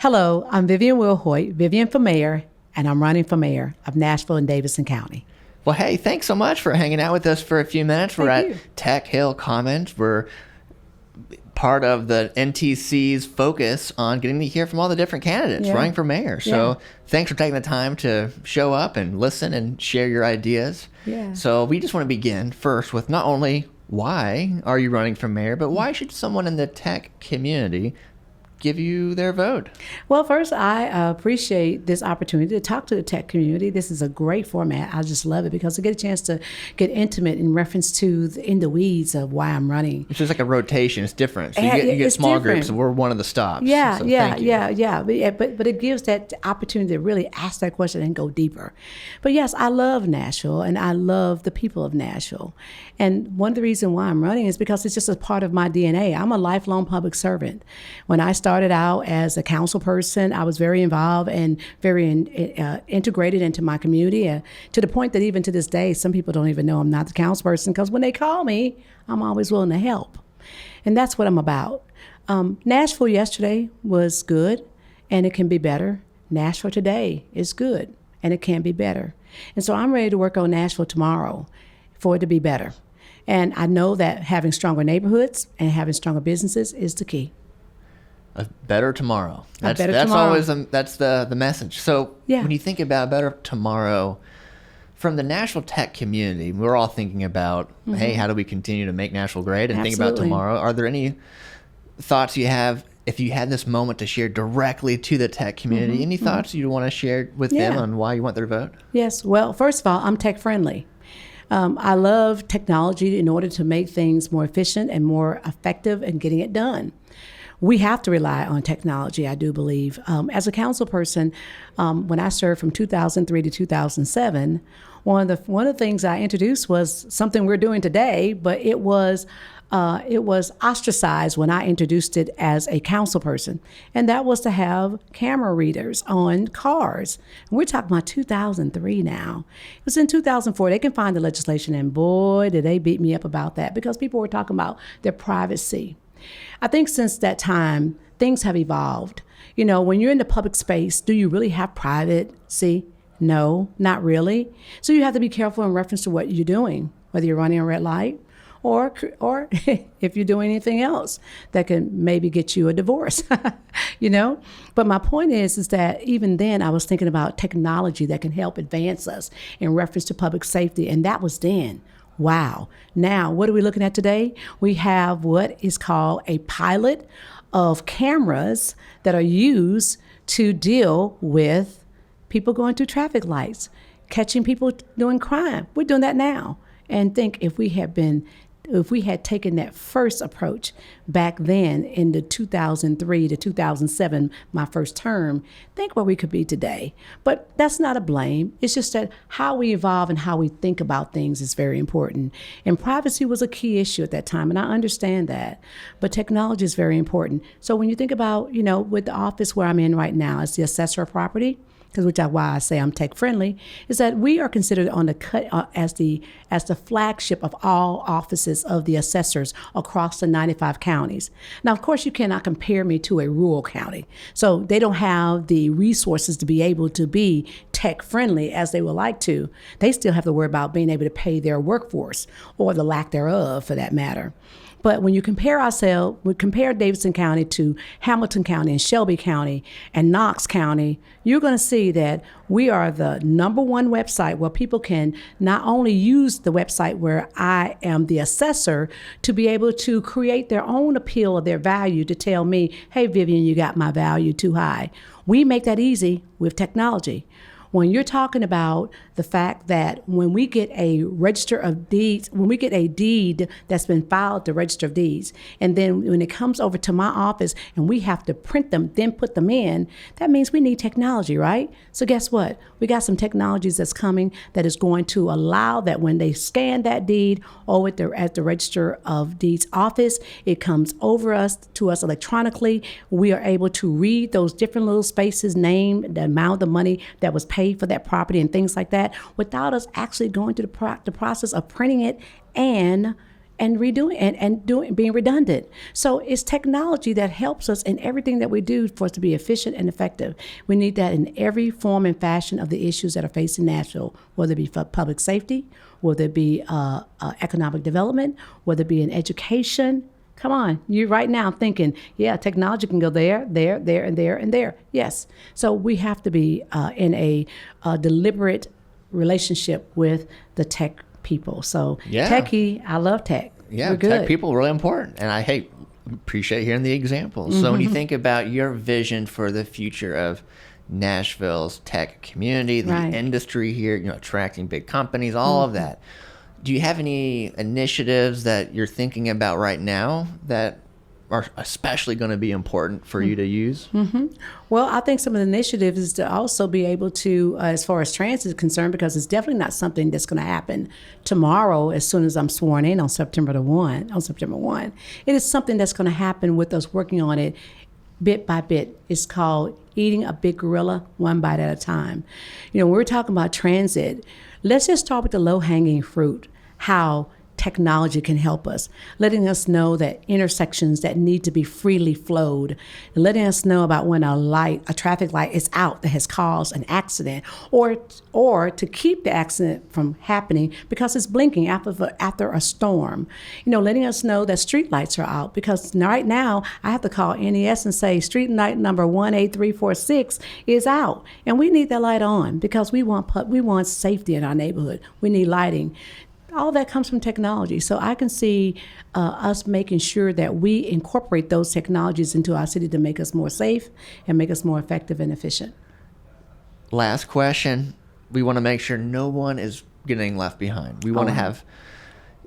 Hello, I'm Vivian Wilhoite, Vivian for Mayor, and I'm running for Mayor of Nashville and Davidson County. Well, hey, thanks so much for hanging out with us for a few minutes. We're at Tech Hill Commons. We're part of the NTC's focus on getting to hear from all the different candidates running for mayor. So thanks for taking the time to show up and listen and share your ideas. So we just want to begin first with not only why are you running for mayor, but why should someone in the tech community give you their vote? Well, first, I appreciate this opportunity to talk to the tech community. This is a great format. I just love it because I get a chance to get intimate in reference to in the weeds of why I'm running. It's just like a rotation. It's different. So you get small groups, and we're one of the stops. Yeah. But it gives that opportunity to really ask that question and go deeper. But yes, I love Nashville, and I love the people of Nashville. And one of the reasons why I'm running is because it's just a part of my DNA. I'm a lifelong public servant. When I started out as a council person, I was very involved and very integrated into my community, to the point that even to this day, some people don't even know I'm not the council person, because when they call me, I'm always willing to help. And that's what I'm about. Nashville yesterday was good, and it can be better. Nashville today is good, and it can be better. And so I'm ready to work on Nashville tomorrow for it to be better. And I know that having stronger neighborhoods and having stronger businesses is the key. A better tomorrow. That's tomorrow. Always that's the message. So when you think about a better tomorrow, from the Nashville tech community, we're all thinking about, hey, how do we continue to make Nashville great and think about tomorrow? Are there any thoughts you have, if you had this moment to share directly to the tech community, any thoughts you want to share with them on why you want their vote? Yes. Well, first of all, I'm tech friendly. I love technology in order to make things more efficient and more effective in getting it done. We have to rely on technology, I do believe. As a council person, when I served from 2003 to 2007, one of the things I introduced was something we're doing today, but it was ostracized when I introduced it as a council person, and that was to have camera readers on cars. And we're talking about 2003 now. It was in 2004. They can find the legislation, and boy, did they beat me up about that, because people were talking about their privacy. I think since that time, things have evolved. You know, when you're in the public space, do you really have privacy? No, not really. So you have to be careful in reference to what you're doing, whether you're running a red light or if you're doing anything else that can maybe get you a divorce, you know? But my point is that even then I was thinking about technology that can help advance us in reference to public safety, and that was then. Wow. Now, what are we looking at today? We have what is called a pilot of cameras that are used to deal with people going through traffic lights, catching people doing crime. We're doing that now. And think if we had taken that first approach back then in the 2003 to 2007, my first term, think where we could be today. But that's not a blame. It's just that how we evolve and how we think about things is very important. And privacy was a key issue at that time, and I understand that. But technology is very important. So when you think about, you know, with the office where I'm in right now, it's the Assessor property, which is why I say I'm tech friendly, is that we are considered on the cut as the flagship of all offices of the assessors across the 95 counties. Now, of course, you cannot compare me to a rural county. So they don't have the resources to be able to be tech friendly as they would like to. They still have to worry about being able to pay their workforce, or the lack thereof for that matter. But when you compare Davidson County to Hamilton County and Shelby County and Knox County, you're going to see that we are the number one website where people can not only use the website where I am the assessor to be able to create their own appeal of their value to tell me, hey, Vivian, you got my value too high. We make that easy with technology. When you're talking about the fact that when we get a register of deeds, when we get a deed that's been filed at the register of deeds, and then when it comes over to my office and we have to print them, then put them in, that means we need technology, right? So guess what? We got some technologies that's coming that is going to allow that when they scan that deed over at the register of deeds office, it comes over to us electronically. We are able to read those different little spaces, name, the amount of money that was paid for that property and things like that, without us actually going through the process of printing it and and redoing and doing being redundant. So it's technology that helps us in everything that we do for us to be efficient and effective. We need that in every form and fashion of the issues that are facing Nashville, whether it be for public safety, whether it be economic development, whether it be in education. Come on, you're right now thinking, yeah, technology can go there, there, there, and there, and there. Yes. So we have to be in a deliberate relationship with the tech people. So techie, I love tech. Yeah, we're good. Tech people are really important. And I appreciate hearing the examples. So when you think about your vision for the future of Nashville's tech community, the industry here, attracting big companies, all of that, do you have any initiatives that you're thinking about right now that are especially going to be important for you to use? Well, I think some of the initiatives is to also be able to, as far as transit is concerned, because it's definitely not something that's going to happen tomorrow as soon as I'm sworn in on September 1. It is something that's going to happen with us working on it bit by bit. It's called eating a big gorilla one bite at a time. When we're talking about transit, let's just start with the low-hanging fruit, how technology can help us, letting us know that intersections that need to be freely flowed, and letting us know about when a traffic light is out that has caused an accident, or to keep the accident from happening because it's blinking after a storm. Letting us know that street lights are out, because right now I have to call NES and say street light number 18346 is out, and we need that light on because we want safety in our neighborhood. We need lighting. All that comes from technology. So I can see us making sure that we incorporate those technologies into our city to make us more safe and make us more effective and efficient. Last question. We want to make sure no one is getting left behind. We want to have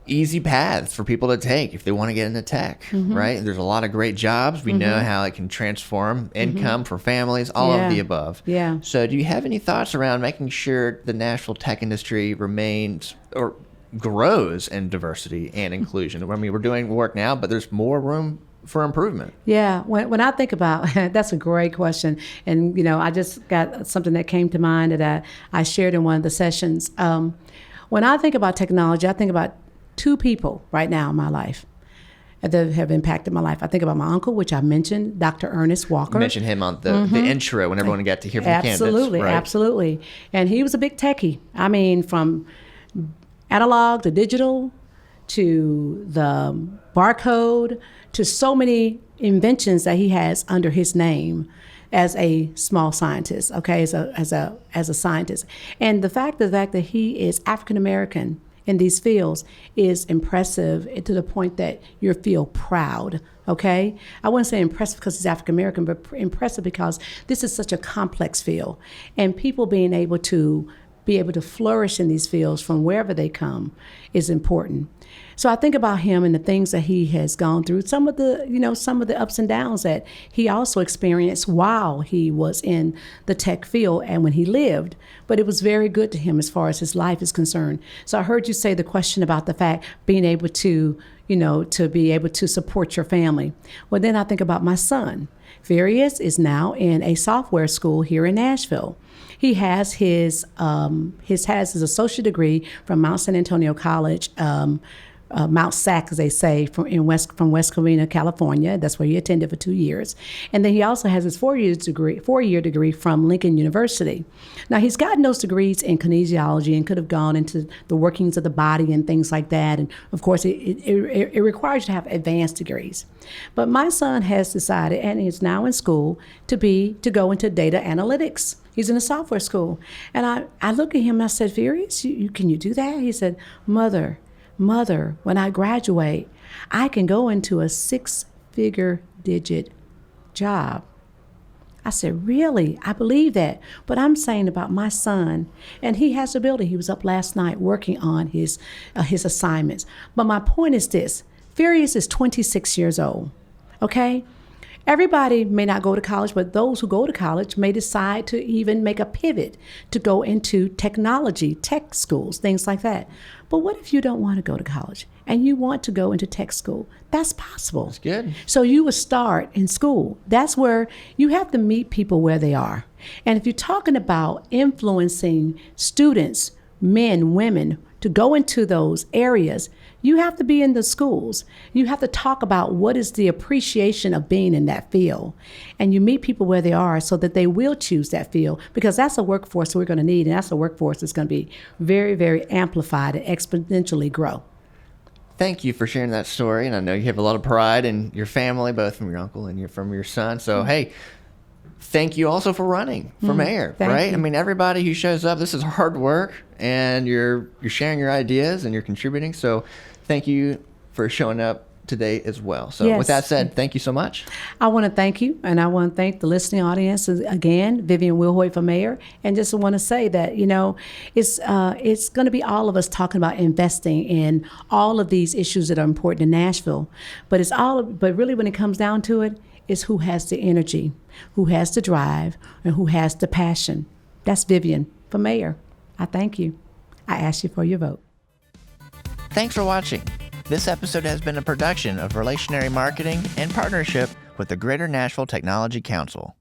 easy paths for people to take if they want to get into tech, right? There's a lot of great jobs. We know how it can transform income for families, all of the above. Yeah. So do you have any thoughts around making sure the Nashville tech industry remains or grows in diversity and inclusion? I mean, we're doing work now, but there's more room for improvement. Yeah, when I think about, that's a great question. And, I just got something that came to mind that I shared in one of the sessions. When I think about technology, I think about two people right now in my life that have impacted my life. I think about my uncle, which I mentioned, Dr. Ernest Walker. You mentioned him on the intro when everyone got to hear from the candidates. Absolutely. And he was a big techie. I mean, from analog to digital to the barcode to so many inventions that he has under his name as a small scientist, as a scientist. And the fact that he is African American in these fields is impressive to the point that you feel proud. I wouldn't say impressive because he's African American, but impressive because this is such a complex field, and people being able to flourish in these fields from wherever they come is important. So I think about him and the things that he has gone through, some of the ups and downs that he also experienced while he was in the tech field and when he lived, but it was very good to him as far as his life is concerned. So I heard you say the question about the fact being able to, to be able to support your family. Well, then I think about my son. Various is now in a software school here in Nashville. He has his associate degree from Mount San Antonio College, Mount SAC, as they say, from West Covina, California. That's where he attended for 2 years. And then he also has his four-year degree from Lincoln University. Now, he's gotten those degrees in kinesiology and could have gone into the workings of the body and things like that. And, of course, it requires you to have advanced degrees. But my son has decided, and he's now in school, to go into data analytics. He's in a software school. And I look at him and I said, Furious, can you do that? He said, Mother, when I graduate, I can go into a 6-figure digit job. I said, really? I believe that. But I'm saying about my son, and he has the ability. He was up last night working on his assignments. But my point is this. Furious is 26 years old, okay? Everybody may not go to college, but those who go to college may decide to even make a pivot to go into technology, tech schools, things like that. But what if you don't want to go to college and you want to go into tech school? That's possible. That's good. So you would start in school. That's where you have to meet people where they are. And if you're talking about influencing students, men, women, to go into those areas, you have to be in the schools. You have to talk about what is the appreciation of being in that field. And you meet people where they are so that they will choose that field, because that's a workforce we're going to need. And that's a workforce that's going to be very, very amplified and exponentially grow. Thank you for sharing that story. And I know you have a lot of pride in your family, both from your uncle and from your son. So, hey, thank you also for running for mayor, right? You. I mean, everybody who shows up, this is hard work, and you're sharing your ideas and you're contributing. So thank you for showing up today as well. So yes. With that said, thank you so much. I want to thank you, and I want to thank the listening audience again, Vivian Wilhoite for mayor, and just want to say that, it's going to be all of us talking about investing in all of these issues that are important in Nashville, but really when it comes down to it, is who has the energy, who has the drive, and who has the passion. That's Vivian for mayor. I thank you. I ask you for your vote. Thanks for watching. This episode has been a production of Relationary Marketing in partnership with the Greater Nashville Technology Council.